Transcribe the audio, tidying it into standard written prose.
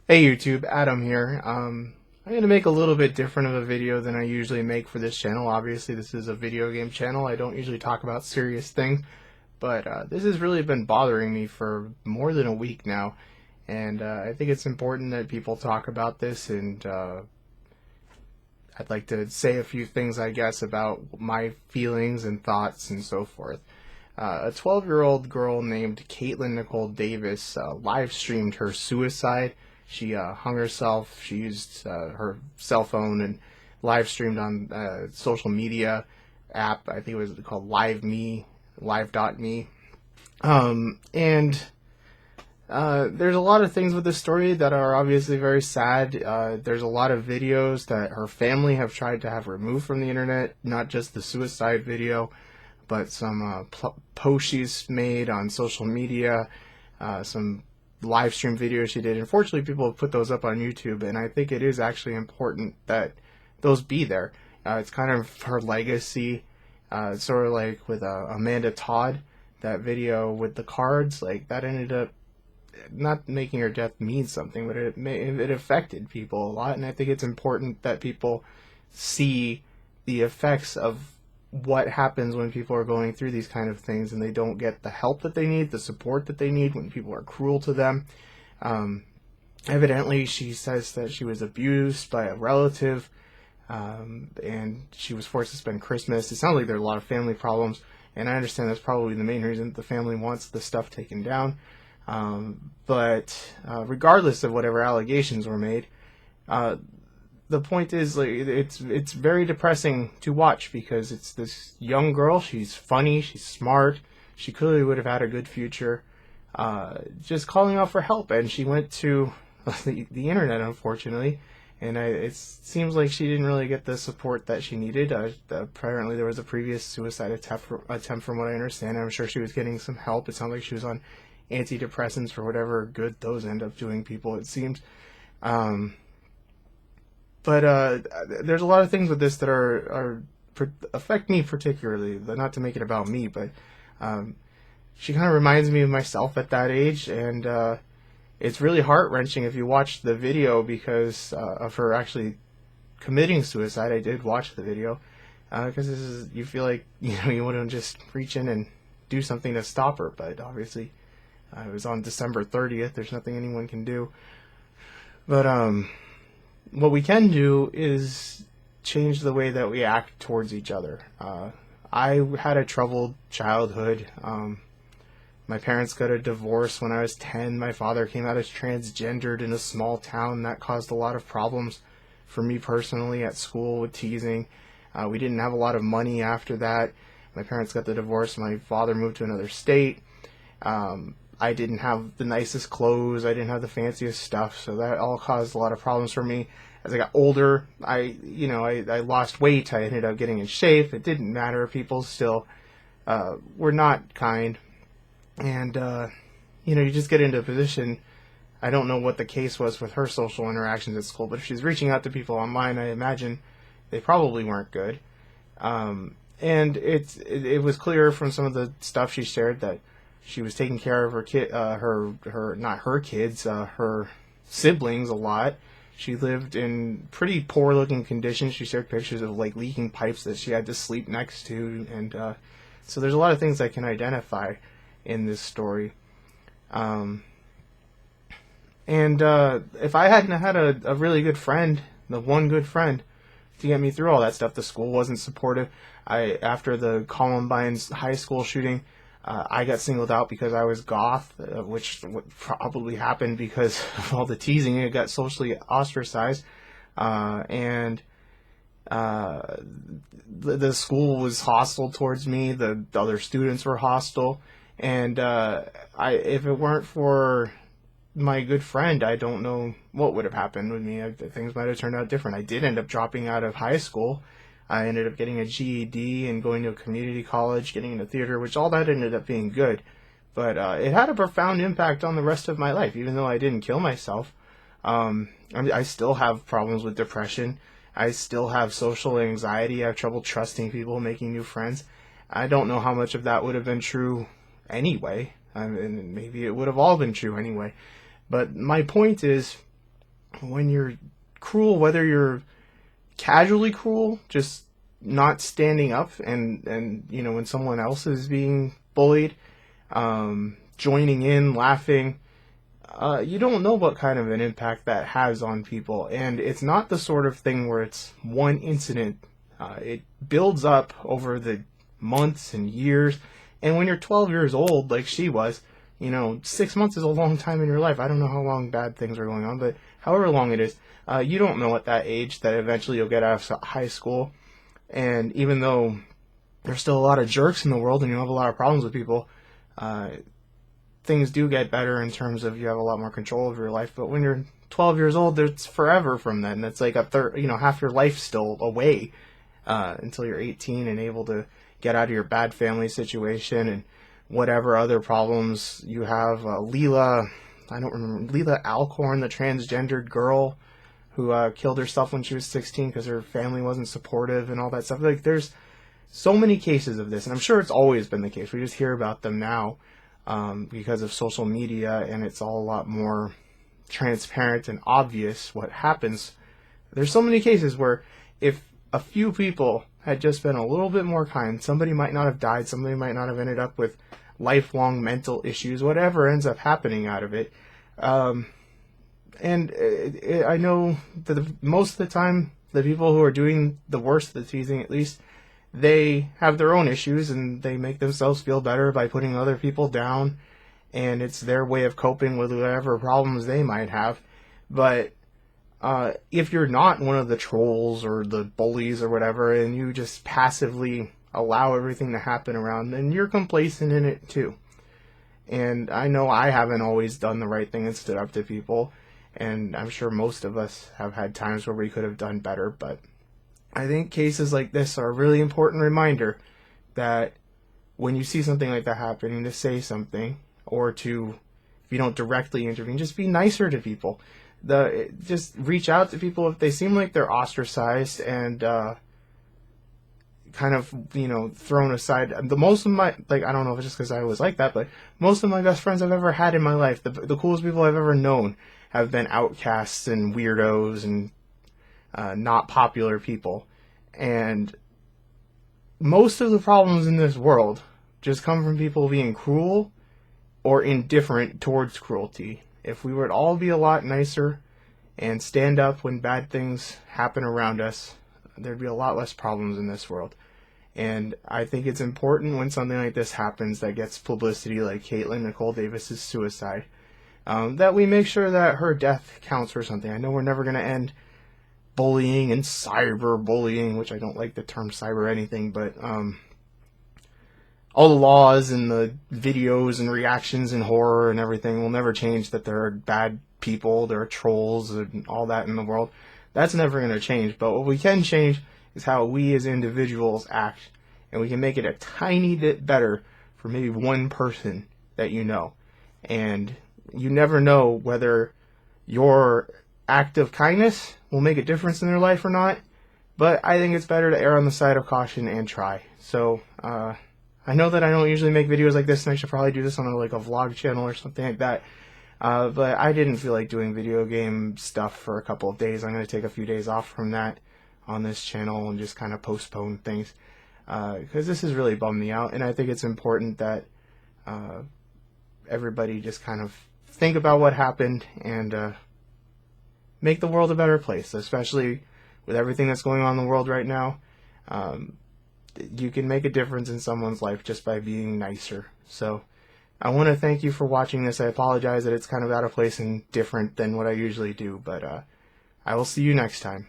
Hey YouTube, Adam here. I'm going to make a little bit different of a video than I usually make for this channel. Obviously, this is a video game channel. I don't usually talk about serious things, but this has really been bothering me for more than a week now. And I think it's important that people talk about this, and I'd like to say a few things, I guess, about my feelings and thoughts and so forth. A 12-year-old girl named Katelyn Nicole Davis live streamed her suicide. She hung herself. She used her cell phone and live streamed on social media app. I think it was called Live.me. And there's a lot of things with this story that are obviously very sad. There's a lot of videos that her family have tried to have removed from the internet, not just the suicide video, but some posts she's made on social media, some live stream videos she did. Unfortunately, people have put those up on YouTube, and I think it is actually important that those be there. It's kind of her legacy, sort of like with Amanda Todd, that video with the cards, like that ended up not making her death mean something, but it affected people a lot, and I think it's important that people see the effects of what happens when people are going through these kind of things and they don't get the help that they need, the support that they need, when people are cruel to them. Um, Evidently, she says that she was abused by a relative, and she was forced to spend Christmas. It sounds like there are a lot of family problems, and I understand that's probably the main reason the family wants the stuff taken down. But regardless of whatever allegations were made, uh, the point is, like, it's very depressing to watch because it's this young girl. She's funny, she's smart, she clearly would have had a good future. Just calling out for help, and she went to the internet, unfortunately, and it seems like she didn't really get the support that she needed. Apparently, there was a previous suicide attempt, from what I understand. I'm sure she was getting some help. It sounds like she was on antidepressants for whatever good those end up doing people, it seems. Um, but there's a lot of things with this that affect me particularly. Not to make it about me, but um, she kind of reminds me of myself at that age, and it's really heart wrenching if you watch the video because of her actually committing suicide. I did watch the video because you feel like you want to just reach in and do something to stop her, but obviously it was on December 30th. There's nothing anyone can do. But what we can do is change the way that we act towards each other. I had a troubled childhood. My parents got a divorce when I was 10. My father came out as transgendered in a small town. That caused a lot of problems for me personally at school with teasing. We didn't have a lot of money after that. My parents got the divorce. My father moved to another state. I didn't have the nicest clothes. I didn't have the fanciest stuff. So that all caused a lot of problems for me. As I got older, I lost weight. I ended up getting in shape. It didn't matter. People still were not kind. And, you just get into a position. I don't know what the case was with her social interactions at school, but if she's reaching out to people online, I imagine they probably weren't good. And it was clear from some of the stuff she shared that she was taking care of her kid, not her kids, her siblings a lot. She lived in pretty poor looking conditions. She shared pictures of like leaking pipes that she had to sleep next to, and so there's a lot of things I can identify in this story. And if I hadn't had a really good friend, the one good friend, to get me through all that stuff, the school wasn't supportive. After the Columbine's high school shooting, I got singled out because I was goth, which probably happened because of all the teasing. It got socially ostracized, and the school was hostile towards me. The other students were hostile, and if it weren't for my good friend, I don't know what would have happened with me. Things might have turned out different. I did end up dropping out of high school. I ended up getting a GED and going to a community college, getting into theater, which all that ended up being good. But it had a profound impact on the rest of my life, even though I didn't kill myself. I still have problems with depression. I still have social anxiety. I have trouble trusting people, making new friends. I don't know how much of that would have been true anyway. I mean, maybe it would have all been true anyway. But my point is, when you're cruel, whether you're casually cruel, just not standing up, and you know, when someone else is being bullied, joining in, laughing, you don't know what kind of an impact that has on people. And it's not the sort of thing where it's one incident. It builds up over the months and years. And when you're 12 years old, like she was, you know, 6 months is a long time in your life. I don't know how long bad things are going on, but however long it is, you don't know at that age that eventually you'll get out of high school. And even though there's still a lot of jerks in the world and you have a lot of problems with people, things do get better in terms of you have a lot more control over your life. But when you're 12 years old, it's forever from then. That's like half your life still away until you're 18 and able to get out of your bad family situation and whatever other problems you have. Leela Alcorn, the transgendered girl who killed herself when she was 16 because her family wasn't supportive and all that stuff. Like, there's so many cases of this, and I'm sure it's always been the case. We just hear about them now because of social media, and it's all a lot more transparent and obvious what happens. There's so many cases where if a few people had just been a little bit more kind, somebody might not have died, somebody might not have ended up with lifelong mental issues, whatever ends up happening out of it. I know that most of the time, the people who are doing the worst, the teasing at least, they have their own issues and they make themselves feel better by putting other people down, and it's their way of coping with whatever problems they might have. But if you're not one of the trolls or the bullies or whatever, and you just passively allow everything to happen around, then you're complacent in it too. And I know I haven't always done the right thing and stood up to people, and I'm sure most of us have had times where we could have done better, but I think cases like this are a really important reminder that when you see something like that happening, to say something, or to, if you don't directly intervene, just be nicer to people. Just reach out to people if they seem like they're ostracized and kind of, you know, thrown aside. The most of my, like, I don't know if it's just because I was like that, but most of my best friends I've ever had in my life, the coolest people I've ever known, have been outcasts and weirdos and not popular people. And most of the problems in this world just come from people being cruel or indifferent towards cruelty. If we would all be a lot nicer and stand up when bad things happen around us, there'd be a lot less problems in this world. And I think it's important when something like this happens that gets publicity, like Nicole Davis's suicide, that we make sure that her death counts for something. I know we're never going to end bullying and cyberbullying, which I don't like the term cyber anything, but all the laws and the videos and reactions and horror and everything will never change that there are bad people, there are trolls and all that in the world. That's never going to change. But what we can change is how we as individuals act, and we can make it a tiny bit better for maybe one person that you know. And you never know whether your act of kindness will make a difference in their life or not, but I think it's better to err on the side of caution and try. So I know that I don't usually make videos like this, and I should probably do this on a vlog channel or something like that, but I didn't feel like doing video game stuff for a couple of days. I'm going to take a few days off from that on this channel and just kind of postpone things, because this has really bummed me out, and I think it's important that everybody just kind of think about what happened and make the world a better place, especially with everything that's going on in the world right now. You can make a difference in someone's life just by being nicer. So I want to thank you for watching this. I apologize that it's kind of out of place and different than what I usually do, but I will see you next time.